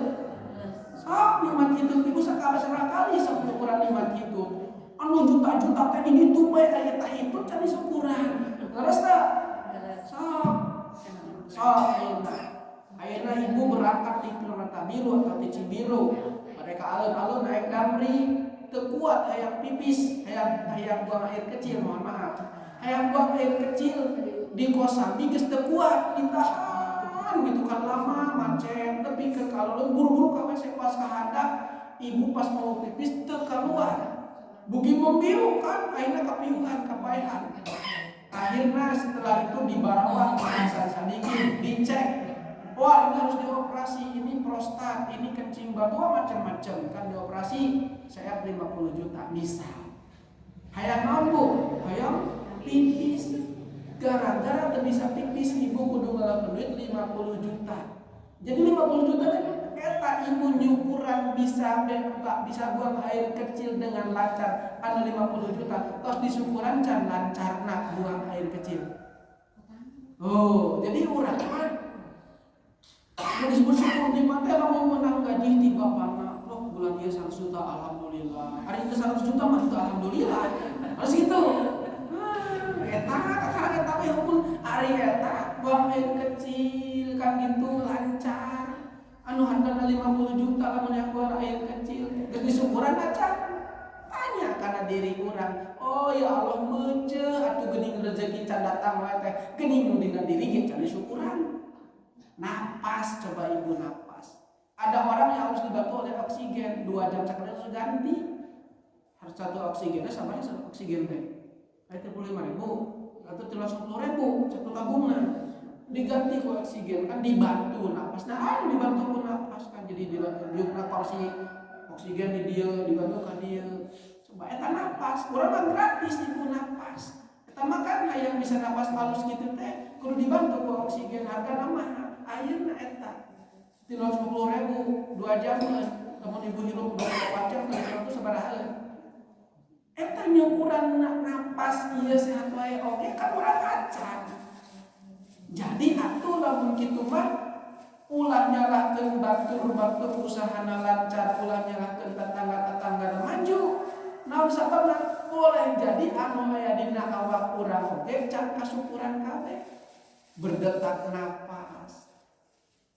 A: sok nikmat hitut ibu sakali sok nyukuran nikmat hitut anu juta-juta teh di ditu bae aya tah hitut can syukuran laras teh sok ayeuna ibu berangkat di Permata Biru atau di Cibiru mereka alun-alun naik damri teu kuat hayang pipis hayang buang air kecil mohon maaf hayang buang air kecil di Kosambi geus teu kuat ditahan gitu kan lama macet tapi ke kalau buru-buru ka WC pas kahadap ibu pas mau pipis teu keluar bugi membiru kan akhirnya kepiuhan kapaehan akhirnya setelah itu dibawa ke Sadikin dicek wah ini harus dioperasi ini prostat ini kencing batu macam-macam kan dioperasi saya 50 juta bisa hayang naon Bu hayang pipis gara-gara teu bisa pipis ibu kudu ngalakeun duit 50 juta jadi 50 juta eta ibu nyukuran bisa buang air kecil dengan lancar anu 50 juta tos disukuran can lancarna buang air kecil jadi urang mah disebut syukur di mata lamun menang gaji ti bapana loh bulan ieu 100 juta alhamdulillah hari itu 100 juta mah itu alhamdulillah harus gitu eta kakak eta we hukum ari eta buang air kecil kan gitu lancar anu hargana 50 juta lamun yang buang air kecil geus syukuran acan tanya kana diri urang oh ya Allah meuceuh atuh geuning rezeki can datang wae teh geuning nu dina diri ge can syukuran napas coba ibu napas ada orang yang harus dibantu oleh oksigen 2 jam sekali harus ganti harus satu oksigennya sama satu oksigen teh 35.000 atau 30.000 satu tabungnya diganti ke oksigen kan dibantu napas dibantu ku napas kan jadi diukna kursi oksigen di dia dibantu ka dia coba eta napas urang mah gratis ibu napas eta mah kan hayang bisa napas halus kitu teh kudu dibantu ku oksigen hargana mahal ayeuna eta 30.000 2 jam lamun ibu hirup 24 jam kali 100 sabaraha eta nyukuran napas ieu sehat wae oge kan urang acan jadi atuh lamun kitu mah ulah nyalahkeun batur usahana lancar ulah nyalahkeun tetangga-tetangga maju naon sababna boleh jadi anu aya dina awak urang oge can kasukuran kabeh berdetak napas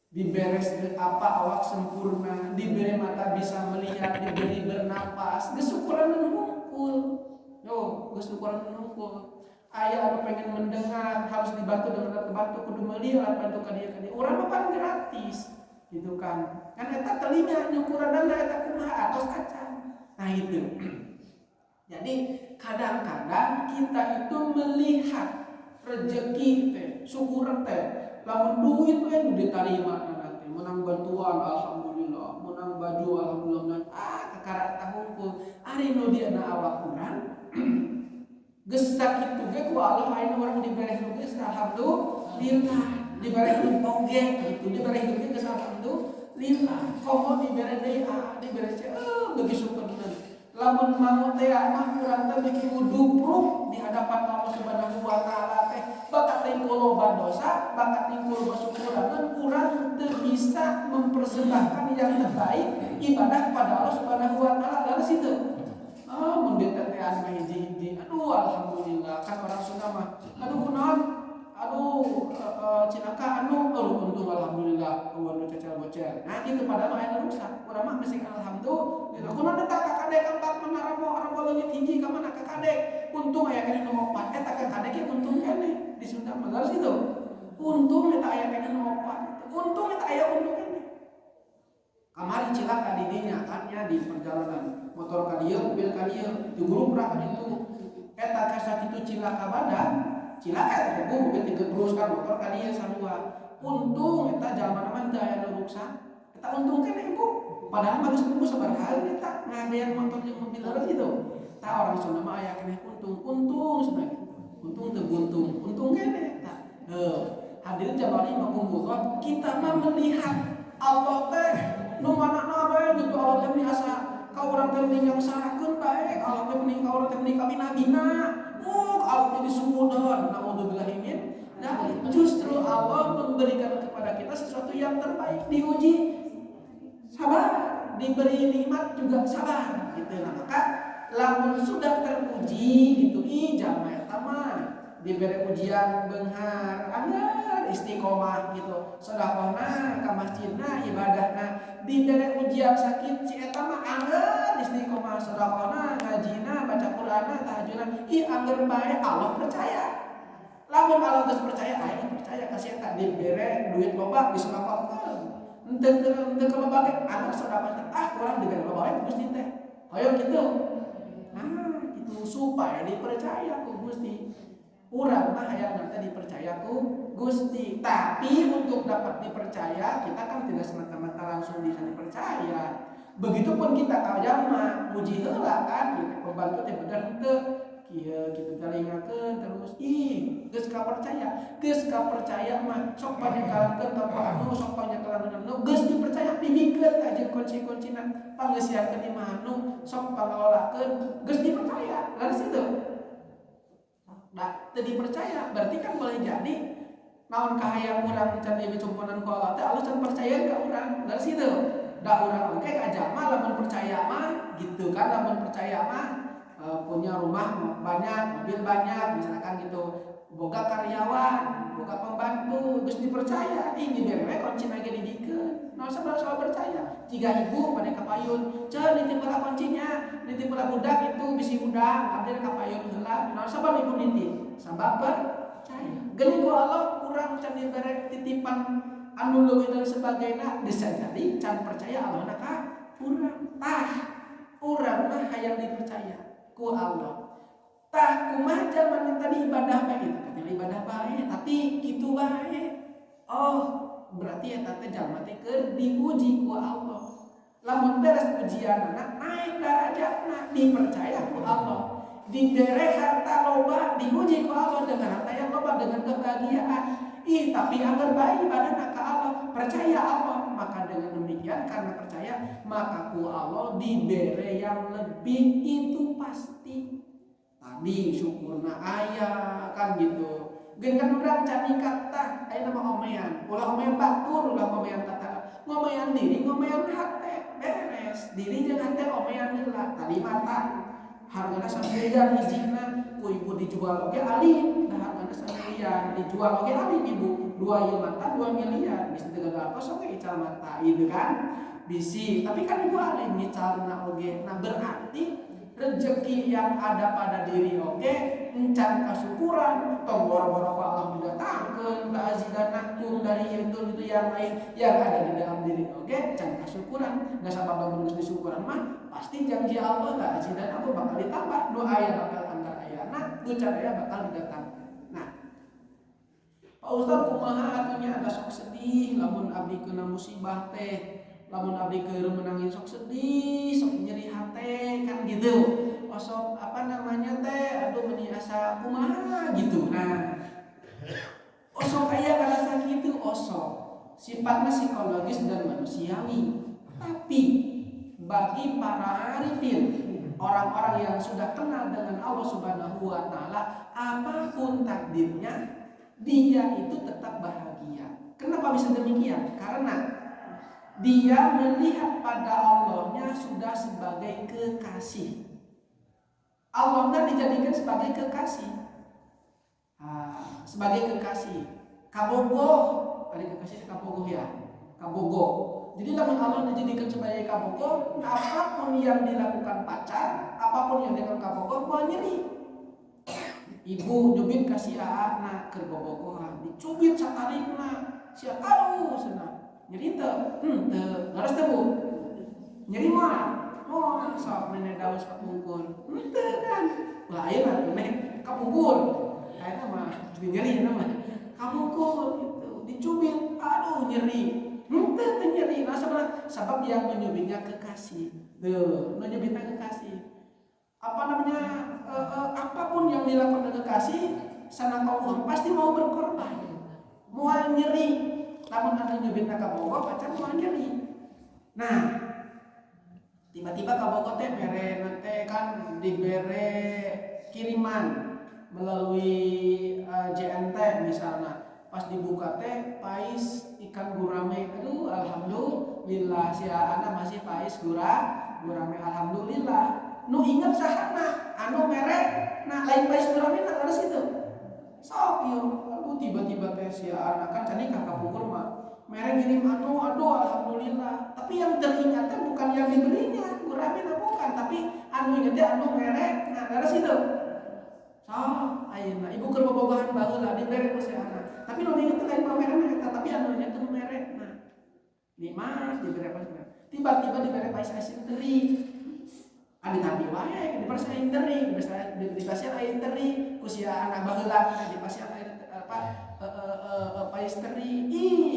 A: diberes apa awak sempurna diberi mata bisa melihat diberi bernapas gesukuran menungkul geus ukuran menungkul aya anu pengen mendengar harus dibantu dengan alat bantu kudu melihat bantu ka dieu urang mah gratis gitu kan eta telinga nyukuranna eta kumaha atos acan nah itu jadi kadang-kadang kita itu melihat rezeki teh syukur teh lamun duit we nu ditarima teh menang bantuan alhamdulillah, menang baju alhamdulillah, kakarat tahungkul ari nu diana awak urang geus sakitu ge ku Allah aya urang dibere hidup geus alhamdulillah, dibere hidup oge gitu, dibere hidup geus alhamdulillah, komo dibere deui dibere bagi syukurna. Lamun mangut teh mah urang teh bikin wudu di hadapan Allah Subhanahu wa taala teh bakat tingkul loba dosa, bakat tingkul loba syukuran, urang teu bisa mempersembahkan yang terbaik ibadah kepada Allah Subhanahu wa taala. Lalu situ mun ditetean mah hiji-hiji, aduh alhamdulillah kan orang Sunda mah, aduh kunaon, aduh cinaka untung alhamdulillah eueuh nu cecel-bocel. Nah kitu padahal aya nu rusak, urang mah geus alhamdulillah. Kunaon eta kakadek angkat menaramo leungit hiji ka mana kakadek, untung aya keneh nu opat, eta kakadek ge untung keneh di Sunda mah. Lalu situ untung eta aya keneh nu opat, untung eta aya untung keneh. Kamari cilaka di dinya kan nya di perjalanan motor ka dieu, mobil ka dieu, diguruprak ka ditu. Eta kasakitu cilaka badan, cilaka eta mobil digebruskan motor ka dieu sarua. Untung eta jalma mah teu aya nu ruksak. Eta untung keneh Bu. Padahal mah geus nunggu sabaraha eta ngadean motor jeung mobil hareup itu. Tah orang Sunda mah aya keneh untung cenah kitu. Untung teu buntung, untung keneh eta. Hadirin jamaah rahimakumullah, kita mah melihat Allah teh nu manana bae gitu, Allah teh biasa ka urang teh mending sarakeun bae, Allah teh mending ka urang teh mending kabina-bina. Allah teh disumudeun, naudzubillahi min dzalik. Justru Allah memberikan kepada kita sesuatu yang terbaik, diuji sabar, diberi nikmat juga sabar gitu. Nah, maka lamun sudah teruji gitu, jalma eta mah diberi ujian beunghar, anggar istiqomah gitu, sedekahna ka masjidna, ibadahna diberi ujian sakit si eta mah anggar istiqomah, sedekahna, ngajina, baca Qur'anna, tahajudna, anggar bae Allah percaya. Lamun Allah geus percaya, aing percaya ka si eta dibere duit loba disemakokeun. Henteu loba ge anggar sedekah kurang dibere loba wae Gusti teh. Hoyong kitu. Itu supaya dipercaya ku Gusti. Urang mah hayang nanti dipercaya ku Gusti, tapi untuk dapat dipercaya kita kan tidak semata-mata langsung bisa dipercaya. Begitupun kita ka jalma muji heula kan, pembantu teh bener henteu kieu kitu galingakeun terus geus ka percaya mah sok panyekelankeun tanpa anu, sok panyekelankeun anu geus dipercaya dimikeun aja kunci-kuncina panggeusiankeun di mah anu sok pangelolakeun geus dipercaya. Lalu situ teu dipercaya berarti kan boleh jadi naon kahayang urang can dicumpunan ku Allah teh Allah can percaya ka urang. Lalu situ da urang oge ka jalma lamun percaya mah gitu kan, lamun percaya mah punya rumah banyak, mobil banyak misalkan gitu, boga karyawan, boga pembantu, geus dipercaya ini dibere kunci lagi didikeun. Nah sabar percaya. Jika ibu pada kapayun, nitiplah kuncinya, nitiplah budak itu bisi budak, abdi kapayun heula. Nah sabar ibu nitip, sabar percaya. Geuning ku Allah urang can dibere titipan anu leuwih dan sebagainya, bisa jadi can percaya Allah ka urang. Urang mah hayang dipercaya ku Allah. Kumaha jalma tadi ibadah bae itu, katanya ibadah bae, tapi kitu bae. Berarti eta teh jalma teh keur diuji ku Allah. Lamun beres ujianna naik darajatna, dipercaya ku Allah. Dibere harta loba, diuji ku Allah dengan harta yang loba, dengan kebahagiaan. Tapi agar baik ibadahna ka Allah, percaya Allah. Maka dengan demikian karena percaya, maka ku Allah dibere yang lebih itu pasti. Tadi syukurna aya kan gitu. Gen kan urang can nikah tah aya nama omean. Ulah omean batur, ulah omean tata. Ngomean diri, ngomean hate, beres. Diri jeung hate omean heula. Tadi mata hargana samiliar hijina, ku ibu dijual oge alin, da hargana samiliar, dijual oge alin ibu. 2 ieu mata 2 miliar, bisa 300 oge ical mata ieu kan. Bisi, tapi kan ibu alin ngicalna oge. Nah berarti rezeki yang ada pada diri oge encan kasyukuran tong boro-boro ku Allah didatangkeun la azidanakum dari itu yang lain yang ada di dalam diri oge encan kasyukuran. Da sabab lamun geus disyukuran mah pasti janji Allah la azidanakum bakal ditambah, nu aya bakal anggar ayana, nu can aya bakal didatangkeun. Nah, Pak Ustaz kumaha atunya ada sok sedih lamun abdi kena musibah teh, lamun abdi keur menangis sok sedih, sok nyeri hate kan gitu. Oh sok apa namanya teh, aduh meni asa kumaha gitu. Nah, oh sok aya rasa gitu, oh sok sifatnya psikologis dan manusiawi. Tapi bagi para arifin, orang-orang yang sudah kenal dengan Allah Subhanahu wa taala, apapun takdirnya, dia itu tetap bahagia. Kenapa bisa demikian? Karena dia melihat pada Allahnya sudah sebagai kekasih. Allahnya dijadikan sebagai kekasih. Sebagai kekasih. Kabogoh, ada kekasih kabogoh ya. Kabogoh. Jadi lamun Allah dijadikan sebagai kabogoh, apapun yang dilakukan pacar, apapun yang dengan kabogoh, mau nyeri. Ibu nyubit kasih anak ke bobogohan, dicubit satarikna, sia aduh senang. Nyeri teu? Ngaras teu Bu? Nyeri mah. Oh, sok nenek daus kapungkur. Teu kan. Lah ayeuna teh nek kapungkur. Ayeuna mah nyeri mah. Kapungkur gitu. Dicubit, aduh nyeri. Teu nyeri. Nah sebab yang menyubitnya kekasih. Tuh, menyubitnya kekasih. Apa namanya, apapun yang dilakukan kekasih sana kaum pasti mau berkorban, mau nyeri. Namun anu nyubitna kabogoh pacar mau nyeri. Nah, tiba-tiba kabogoh teh bere nanti kan dibere kiriman melalui JNT misalnya. Pas dibuka teh pais ikan gurame. Aduh alhamdulillah si anak masih pais gurame alhamdulillah. Nu inget sahana anu merek nah lain pais gurame tak harus itu sok yo aku tiba-tiba teh si anak kan tadi kakak pukul mah merek ngirim anu aduh alhamdulillah tapi yang teringat bukan yang dibelinya gurame bukan tapi anu ingetnya anu merek nah harus itu sok ayeuna ibu keur bobogohan baheula dibere ku si anak tapi nu inget lain merek tapi anu inget teh merek nah di mas dibere pas tiba-tiba dibere pais asin teri adi tapi wae di pasien teri di pasien air teri kusia anak baheula di pasien air apa pais teri ih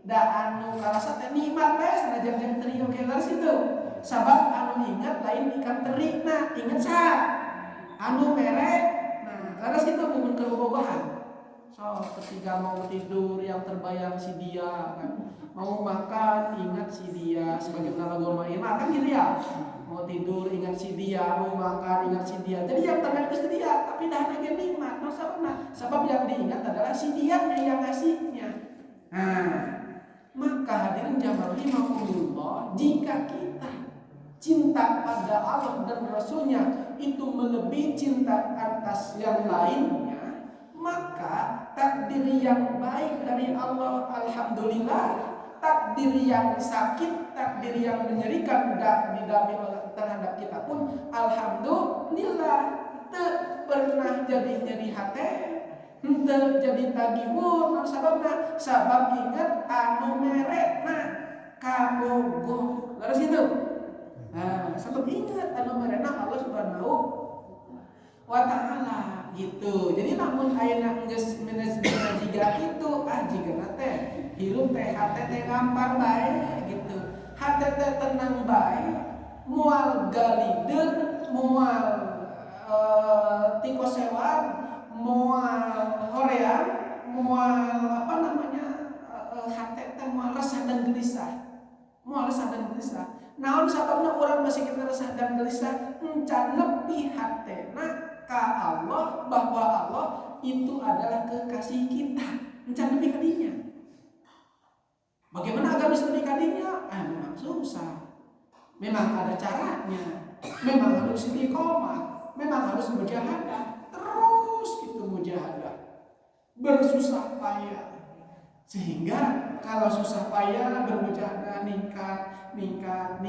A: da anu karasa teh nikmat teh sanajan teri oke laras itu sabab anu ingat lain ikan teri nah inget sa anu merek nah laras itu mun kebobogohan so ketika mau tidur yang terbayang si dia kan mau makan ingat si dia sebagaimana lagu main makan gitu ya mau tidur ingat si dia, mau makan ingat si dia. Jadi yang terbaik itu si dia, tapi dah lagi nikmat. Sebab yang diingat adalah si dia yang ngasihnya. Nah, maka hadirin jamaah rahimakumullah, jika kita cinta pada Allah dan Rasulnya itu melebihi cinta atas yang lainnya, maka takdir yang baik dari Allah alhamdulillah, takdir yang sakit, takdir yang menyerikan terhadap kita pun alhamdulillah teu pernah jadi nyeri hati, teu jadi tagihun sabab ingat anu merekna kabogoh. Laras itu. Nah, sabab ingat anu merekna Allah Subhanahu wa taala gitu. Jadi namun ayeuna geus jiga kitu jigana teh hirup teh hate teh ngampar bae gitu. Hate teh tenang bae. Mual galideur, mual tikosewan, mual horean, mual apa namanya hate teh mual resah dan gelisah. Mual resah dan gelisah. Naon sababna urang masih kita resah dan gelisah? Encan nepi hatena ka Allah bahwa Allah itu adalah kekasih kita. Encan nepi ka dinya. Bagaimana agar bisa nepi ka dinya? Memang susah. Memang ada caranya, memang harus istiqomah, memang harus mujahadah, terus gitu mujahadah, bersusah payah, sehingga kalau susah payah bermujahadah meningkat,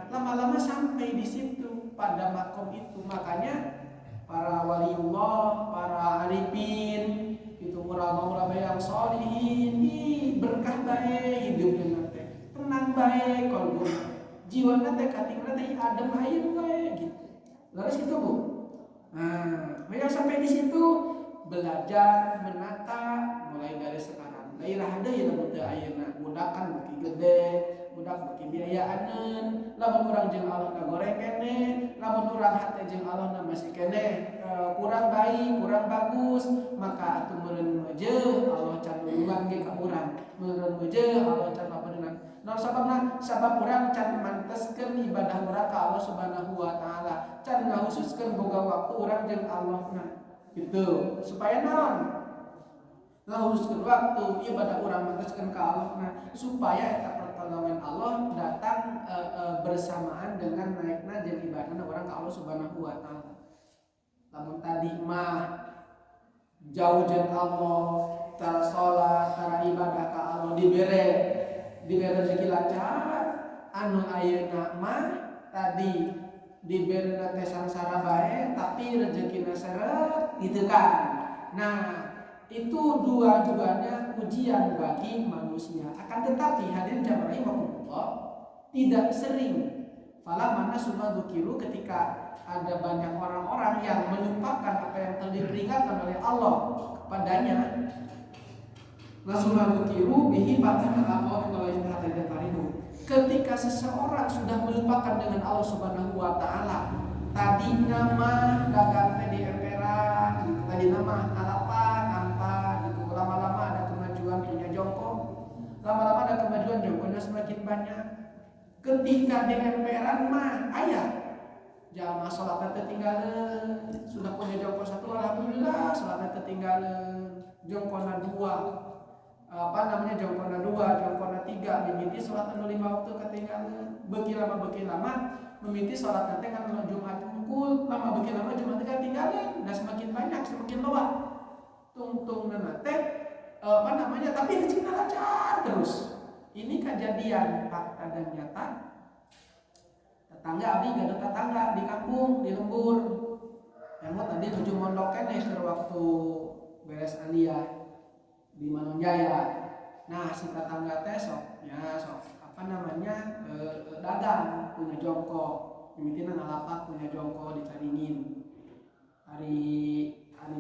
A: lama-lama sampai di situ pada makom itu. Makanya para waliullah, para arifin, itu ulama-ulama yang sholihin, berkah baik hidupnya nanti, tenang baik kalbuna. Jiwana teh katingna teh adem ayem bae gitu. Laras itu Bu. Nah, yang sampai di situ belajar menata mulai dari sekarang. Daerah deui lamun teu ayeuna budak kan beki gede, budak beki biayaaneun, lamun urang jeung Allah goreng kene, lamun urang hate jeung Allah masih kene kurang baik, kurang bagus, maka atuh meureun meuje Allah can nulungan ge ka urang. Meureun meuje Allah can pabeunang. Naon sababna? Sabab urang can manteskeun ibadah urang ka Allah Subhanahu wa taala. Can ngahususkeun boga waktu urang jeung Allahna. Gitu. Supaya naon? Ngahususkeun waktu ibadah urang manteskeun ka Allahna supaya eta pertolongan Allah datang bersamaan dengan naikna jeung ibadahna urang ka Allah Subhanahu wa taala. Lamun tadi mah jauh jeung Allah, tara salat, tara ibadah ka Allah dibere rezeki lancar, anu ayeuna mah tadi dibere teh sangsara bae tapi rezekina seret gitu kan. Nah, itu dua-duanya ujian bagi manusia. Akan tetapi hadirin jamaah rahimakumullah, tidak sering fala mana summa dzukiru ketika ada banyak orang-orang yang melupakan apa yang telah diperingatkan oleh Allah kepadanya. Langsung dzukiru bihi fatana Allah walain hatta farihu. Ketika seseorang sudah melupakan dengan Allah Subhanahu wa taala, tadi nama dagang di emperan, gitu. Tadi nama alapan, ampa gitu. Lama-lama ada kemajuan punya jongkok. Lama-lama ada kemajuan jongkoknya semakin banyak. Ketika di emperan mah aya jamaah salatna teu tinggalin, sudah punya jongkok satu alhamdulillah, salatna teu tinggalin, jongkona dua. Jongkona dua, jongkona tiga, mimiti sholat anu 5 waktu ketinggalan. Beki lama mimiti sholat nanti kan Jumat unggul, lama beki lama Jumat ketinggalan. Dan semakin banyak, semakin loba. Tungtung nanti, tapi rezeki lancar terus. Ini kejadian fakta dan nyata. Tetangga abdi gak ada tetangga di kampung, di lembur. Yang tadi tujuh mondok keneh ke waktu beres aliyah di Manonjaya. Nah, si tetangga teh sok dagang punya jongkok. Mimitina ngalapak punya jongkok di Caringin. Hari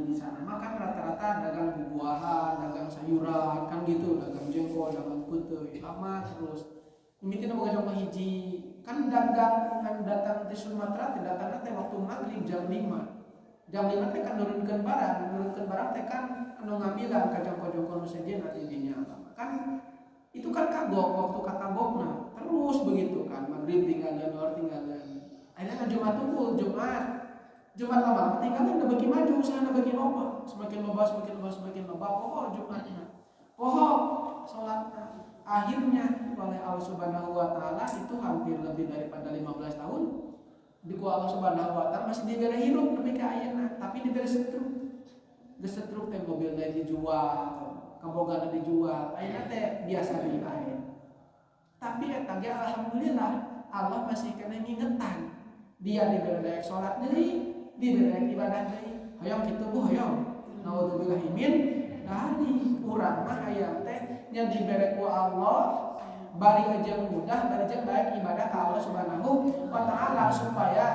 A: di sana makan rata-rata dagang buah-buahan, dagang sayuran, kan gitu, dagang jengkol, dagang putih, lama terus. Mimitina boga jongkok hiji. Kan datang di Sumatera datangna teh waktu maghrib jam 5. Jam 5 teh kan nurunkeun barang teh kan anu ngamilan ka jongkok-jongkok nu sejenna di dinya. Kan itu kan kagok waktu kakagokna. Terus begitu kan maghrib tinggalin. Akhirnya kan Jumat unggul, Jumat lama tinggalin udah bagi maju, usahana bagi loba. Semakin loba pokok Jumatnya. Pokok salatna. Akhirnya oleh Allah Subhanahu wa taala itu hampir lebih daripada 15 tahun di Allah Subhanahu wa taala masih diberi hirup nepi ka ayeuna, tapi diberi setruk. Gesetruk teh mobilna dijual, kabogana dijual, ayeuna teh biasa deui bae. Tapi eta ge alhamdulillah Allah masih kena ngingetan. Dia diberi daek salat deui, diberi daek ibadah deui. Hoyong kitu Bu, hoyong. Naudzubillah min dari urang mah hayang teh nya diberi ku Allah bari jeung mudah, bari jeung baik ibadah ka Allah Subhanahu wa taala supaya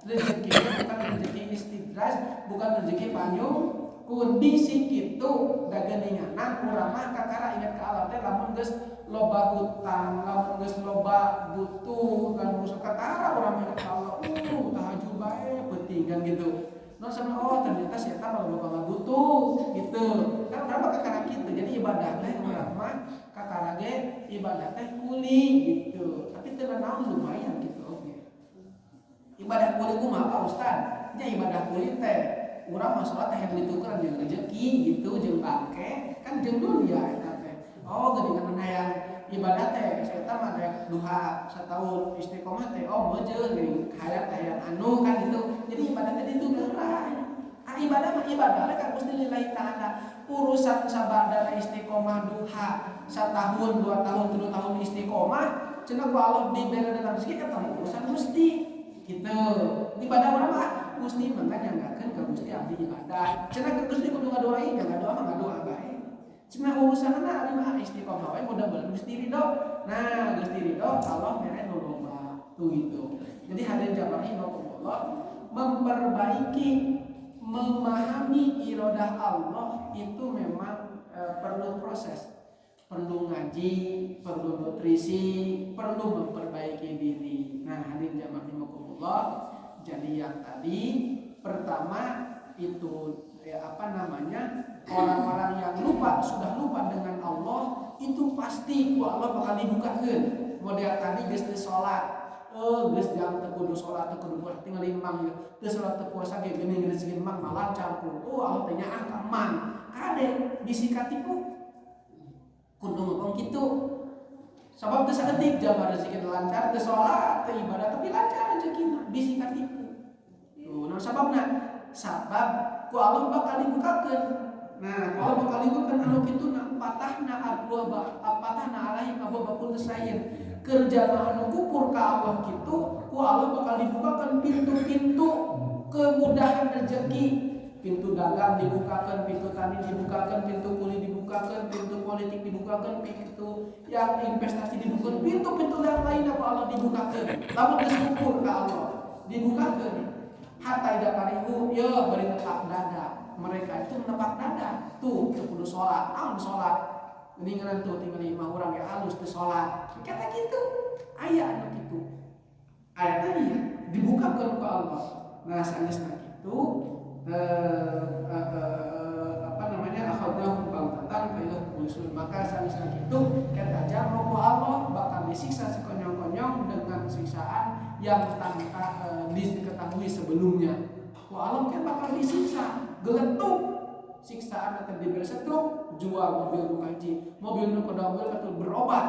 A: rezekinya bukan rezeki istidraj, bukan rezeki panjung kondisi kitu da geuninganan urang mah kakara ingat ka Allah teh lamun geus loba hutang, lamun geus loba butuh, lamun geus kakara urang ingat ka Allah, tahajud bae penting kan gitu. Non sama ternyata si eta mah loba butuh gitu. Kan urang kakara kitu. Jadi ibadah teh urang mah kakara ge ibadah teh kuli gitu. Tapi teu naon lumayan gitu oke. Ibadah kuli kumaha Pak Ustad? Nya ibadah kuli teh urang mah salat teh ditukeran jeung rezeki gitu jeung bangke kan jeung dunia eta teh. Geuningan hayang ibadah teh eta mah daek duha sataun istiqomah teh meujeuh geuning hayang hayang anu kan gitu. Jadi ibadah teh ditukeran. Ibadah mah ibadah kan Gusti lillahi taala. Urusan sabada istiqomah duha satahun 2 tahun 3 tahun istiqomah cenah ku Allah diberi dalam rezeki eta urusan Gusti gitu. Ibadah urang mah Gusti mangga nyanggakeun ka Gusti abdi ibadah. Cenah ke Gusti kudu ngadoain, ngadoa mah ngadoa bae. Cenah urusanna abdi mah istiqomah wae mudah-mudahan Gusti ridho. Nah, Gusti ridho Allah mere nu loba tuh gitu. Jadi hadirin jamaah rahimakumullah memperbaiki memahami iradah Allah itu memang perlu proses, perlu ngaji, perlu nutrisi, perlu memperbaiki diri. Nah, hadirin jamaah rahimakumullah, jadi yang tadi pertama itu orang-orang yang sudah lupa dengan Allah itu pasti ku Allah bakal dibukakeun. Model tadi geus teu salat, geus jam teu kudu salat, teu kudu puasa tinggal imam ya. Teu salat teu puasa ge geuning rezeki imam malah lancar ku. Allah teh nyaah ka man. Kade bisi katipu kudu ngomong kitu. Sabab teu saeutik jama rezeki lancar, teu salat, teu ibadah tapi lancar rezekina bisi katipu. Tuh, nah sababna sabab ku Allah bakal dibukakeun. Nah, ku Allah bakal dibukakeun anu kituna patahna alaihim abwaaba kulli syai'in. Kerja anu kupur ka Allah kitu, ku Allah bakal dibukakeun pintu-pintu kemudahan rezeki. Pintu dagang dibukakeun, pintu tani dibukakeun, pintu kuliah dibukakeun, pintu politik dibukakeun, pintu yang investasi dibukakeun, pintu-pintu yang lainnya ku Allah dibukakeun. Lamun geus kupur ka Allah dibukakeun. Hatta ida karihu ya bari nepak dada. Mereka itu nepak dada. Tuh kudu salat, naon salat. Mendingan tuh tinggal 5 orang ya halus teu salat. Kata gitu. Aya anu kitu. Aya tadi ya dibukakeun ku Allah. Nah, sanesna kitu akhadnahum baghtatan fa idza hum mublisun. Maka sanesna kitu eta jamu ku Allah bakal disiksa sekonyong-konyong dengan siksaan yang tanpa diketahui sebelumnya. Ku Allah kan bakal disiksa, geletuk siksaan akan diberi setruk, jual mobil nu kaji, mobil nu kodamel atuh berobat.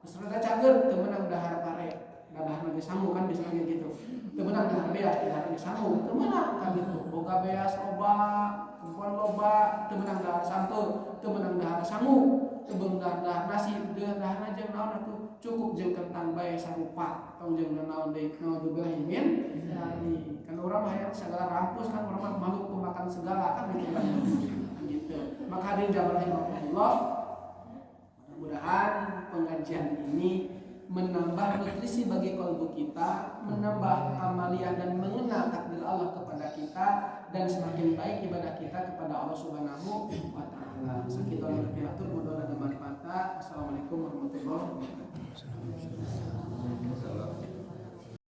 A: Geus rada cager teu meunang dahar pare, dahar ge sangu kan bisa gitu. Teu meunang dahar beas, dahar ge sangu, teu meunang kan gitu. Boga beas obat, kumpulan loba, teu meunang dahar santu, teu meunang dahar sangu, teu meunang dahar nasi, dahar jeung naon atuh cukup jeung kentang bae sarupa tong jeung naon deui naudzubillah min kan urang mah hayang segala rampus kan urang mah makhluk pemakan segala kan gitu. Maka hadirin jamaah rahimakumullah, mudah-mudahan pengajian ini menambah nutrisi bagi kalbu kita, menambah amaliyah dan mengenal takdir Allah kepada kita, dan semakin baik ibadah kita kepada Allah Subhanahu wa taala. Sakitu al-fiatur mudah-mudahan bermanfaat. Assalamualaikum warahmatullahi wabarakatuh.